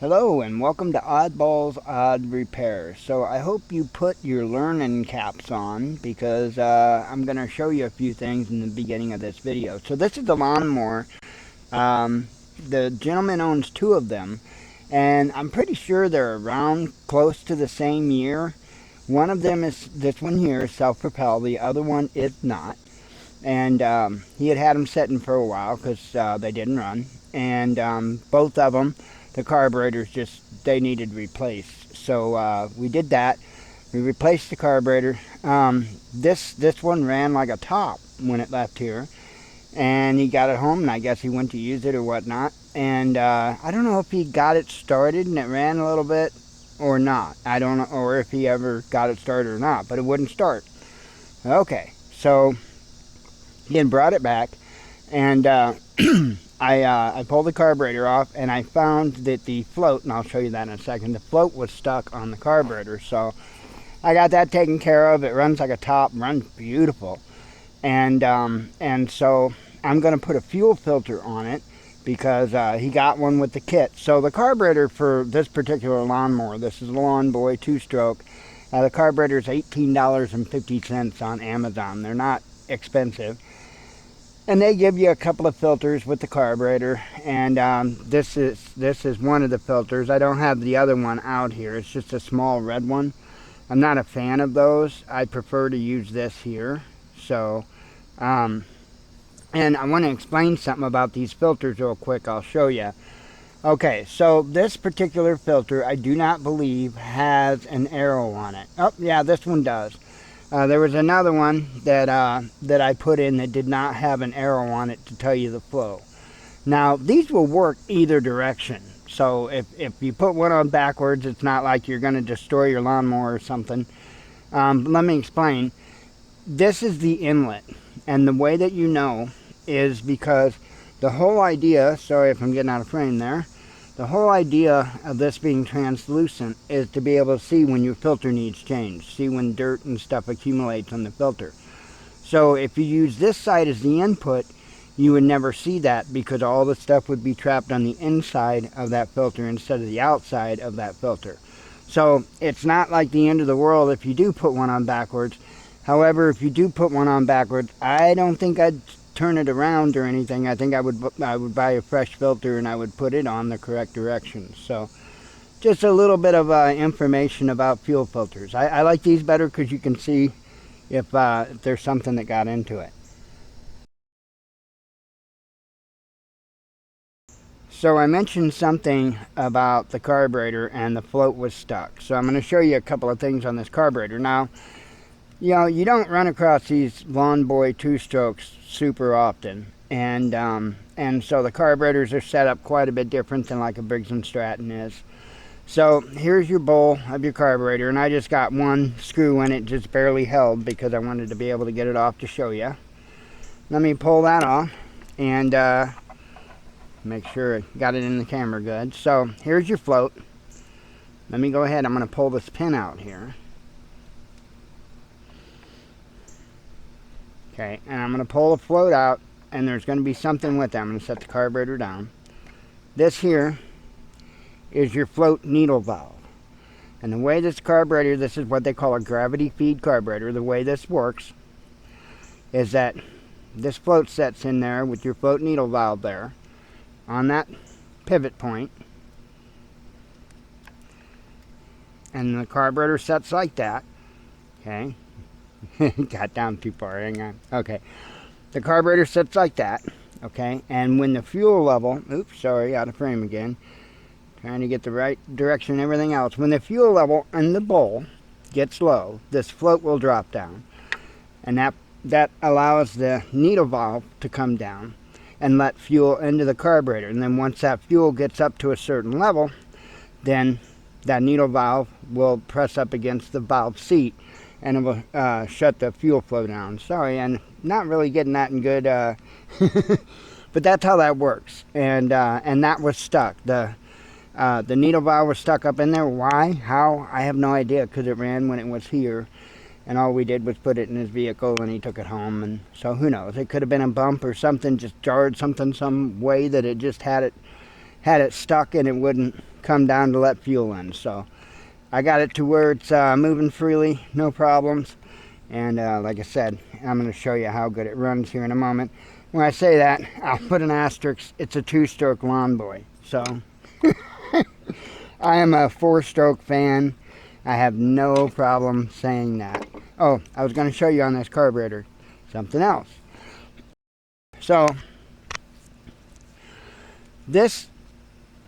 Hello and welcome to Oddballs Odd Repairs. So I hope you put your learning caps on because I'm going to show you a few things in the beginning of this video. So this is the lawnmower. Um, the gentleman owns two of them, and I'm pretty sure they're around close to the same year. One of them is this one here, self-propel. The other one is not. And he had them sitting for a while because they didn't run. And both of them, the carburetors they needed replaced. So we did that. We replaced the carburetor. This one ran like a top when it left here. And he got it home, and I guess he went to use it or whatnot. And I don't know if he got it started and it ran a little bit or not. I don't know, or if he ever got it started or not, but it wouldn't start. Okay, so he had brought it back, and I pulled the carburetor off, and I found that the float, and I'll show you that in a second, the float was stuck on the carburetor. So I got that taken care of. It runs like a top, runs beautiful. And so I'm going to put a fuel filter on it because he got one with the kit. So the carburetor for this particular lawnmower, this is a Lawnboy 2-stroke. The carburetor is $18.50 on Amazon. They're not expensive. And they give you a couple of filters with the carburetor, and this is one of the filters. I don't have the other one out here. It's just a small red one. I'm not a fan of those. I prefer to use this here. So, and I want to explain something about these filters real quick. I'll show you. Okay, so this particular filter, I do not believe has an arrow on it. Oh, yeah, this one does. There was another one that I put in that did not have an arrow on it to tell you the flow. Now, these will work either direction. So if you put one on backwards, it's not like you're going to destroy your lawnmower or something. Let me explain. This is the inlet. And the way that you know is because the whole idea, sorry if I'm getting out of frame there, the whole idea of this being translucent is to be able to see when your filter needs change, see when dirt and stuff accumulates on the filter. So if you use this side as the input, you would never see that because all the stuff would be trapped on the inside of that filter instead of the outside of that filter. So it's not like the end of the world if you do put one on backwards. However, if you do put one on backwards, I don't think I'd turn it around or anything. I think I would buy a fresh filter and I would put it on the correct direction. So just a little bit of information about fuel filters. I like these better because you can see if there's something that got into it. So I mentioned something about the carburetor and the float was stuck. So I'm going to show you a couple of things on this carburetor. Now, you know, you don't run across these Lawnboy 2-strokes super often, and so the carburetors are set up quite a bit different than like a Briggs & Stratton is. So here's your bowl of your carburetor, and I just got one screw in it, just barely held because I wanted to be able to get it off to show you. Let me pull that off and make sure I got it in the camera good. So here's your float. Let me go ahead. I'm going to pull this pin out here. Okay, and I'm going to pull the float out, and there's going to be something with that. I'm going to set the carburetor down. This here is your float needle valve. And the way this carburetor, this is what they call a gravity feed carburetor, the way this works is that this float sets in there with your float needle valve there on that pivot point. And the carburetor sets like that. Okay. Got down too far, hang on. Okay, the carburetor sits like that. Okay, and when the fuel level, oops, sorry, out of frame again, trying to get the right direction and everything else. When the fuel level in the bowl gets low, this float will drop down, and that allows the needle valve to come down and let fuel into the carburetor. And then once that fuel gets up to a certain level, then that needle valve will press up against the valve seat, and it will shut the fuel flow down. Sorry, and not really getting that in good, but that's how that works. And that was stuck. The needle valve was stuck up in there. Why? How? I have no idea, because it ran when it was here, and all we did was put it in his vehicle, and he took it home. And so who knows? It could have been a bump or something, just jarred something some way that it just had had it stuck and it wouldn't come down to let fuel in. So I got it to where it's moving freely, no problems. And like I said, I'm going to show you how good it runs here in a moment. When I say that, I'll put an asterisk. It's a 2-stroke Lawnboy. So I am a 4-stroke fan. I have no problem saying that. Oh, I was going to show you on this carburetor something else. So this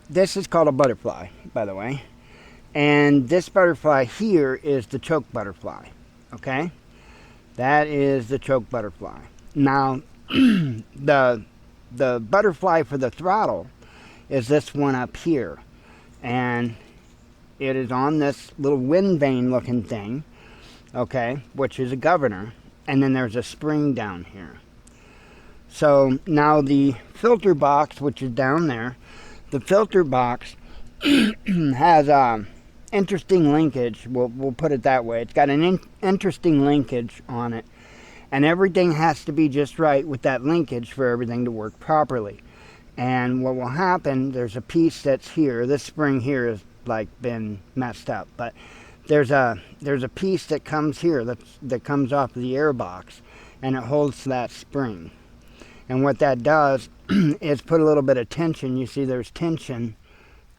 is called a butterfly, by the way. And this butterfly here is the choke butterfly. Okay? That is the choke butterfly. Now, the butterfly for the throttle is this one up here. And it is on this little wind vane looking thing, okay, which is a governor. And then there's a spring down here. So now the filter box, which is down there, the filter box has interesting linkage. We'll put it that way. It's got an interesting linkage on it, and everything has to be just right with that linkage for everything to work properly. And what will happen, there's a piece that's here. This spring here has like been messed up, but there's a piece that comes here that comes off of the air box, and it holds that spring. And what that does is put a little bit of tension. You see there's tension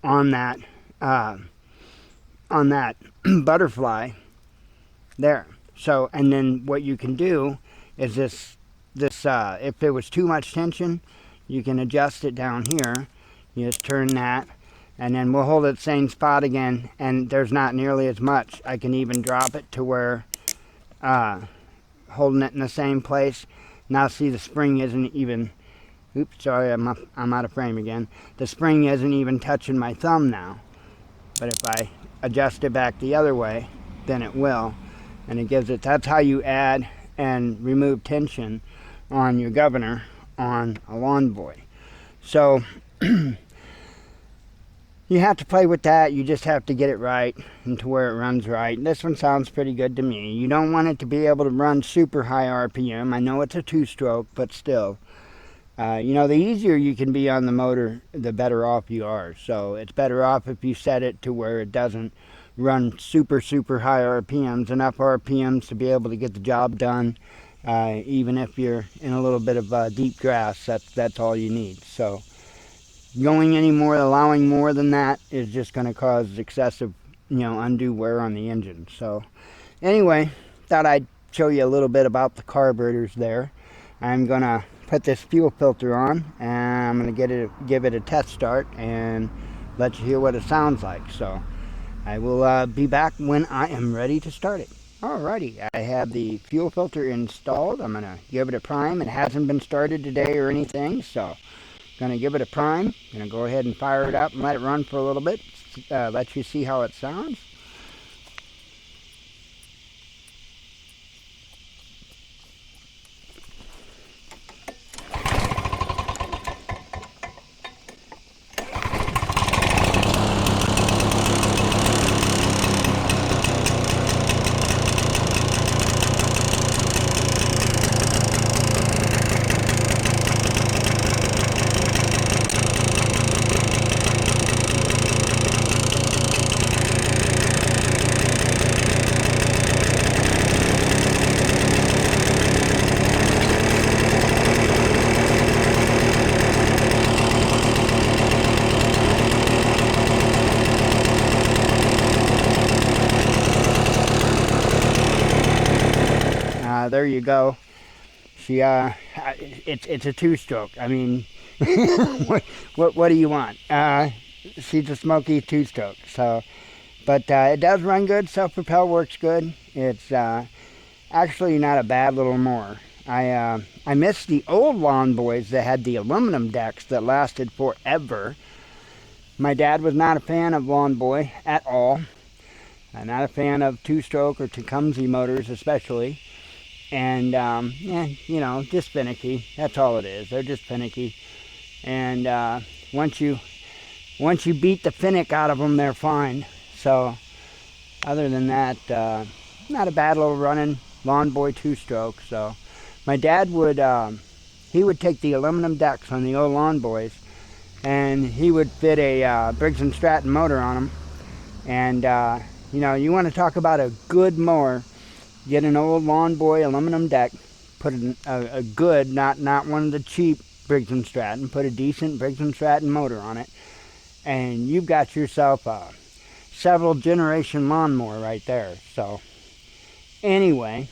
on that butterfly there. So, and then what you can do is this if there was too much tension, you can adjust it down here. You just turn that, and then we'll hold it the same spot again, and there's not nearly as much. I can even drop it to where holding it in the same place. Now see, the spring isn't even, oops, sorry, I'm out of frame again. The spring isn't even touching my thumb now. But if I adjust it back the other way, then it will. And it gives it, that's how you add and remove tension on your governor on a Lawnboy. So you have to play with that. You just have to get it right and to where it runs right. This one sounds pretty good to me. You don't want it to be able to run super high RPM. I know it's a 2-stroke, but still. You know, the easier you can be on the motor, the better off you are. So it's better off if you set it to where it doesn't run super high RPMs, enough RPMs to be able to get the job done. Even if you're in a little bit of deep grass, that's all you need. So going any more, allowing more than that is just going to cause excessive, undue wear on the engine. So anyway, thought I'd show you a little bit about the carburetors there. I'm going to put this fuel filter on, and I'm going to give it a test start and let you hear what it sounds like. So I will be back when I am ready to start it. Alrighty, I have the fuel filter installed. I'm going to give it a prime. It hasn't been started today or anything, so going to give it a prime. Going to go ahead and fire it up and let it run for a little bit. Let you see how it sounds. There you go. She it's a 2-stroke. I mean, what do you want? She's a smoky 2-stroke. So, but it does run good. Self-propel works good. It's actually not a bad little mower. I miss the old Lawnboys that had the aluminum decks that lasted forever. My dad was not a fan of Lawnboy at all. I'm not a fan of 2-stroke or Tecumseh motors especially. And, yeah, just finicky. That's all it is. They're just finicky. And once you beat the finick out of them, they're fine. So, other than that, not a bad little running Lawnboy 2-stroke. So, my dad would, he would take the aluminum decks on the old Lawnboys and he would fit a Briggs & Stratton motor on them. And you know, you want to talk about a good mower, get an old Lawnboy aluminum deck, put a good, not one of the cheap Briggs & Stratton, put a decent Briggs & Stratton motor on it, and you've got yourself a several generation lawnmower right there. So anyway,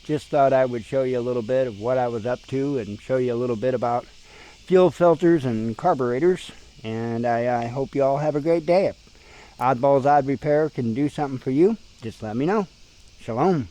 just thought I would show you a little bit of what I was up to and show you a little bit about fuel filters and carburetors. And I hope you all have a great day. If Oddballs Odd Repair can do something for you, just let me know. Shalom.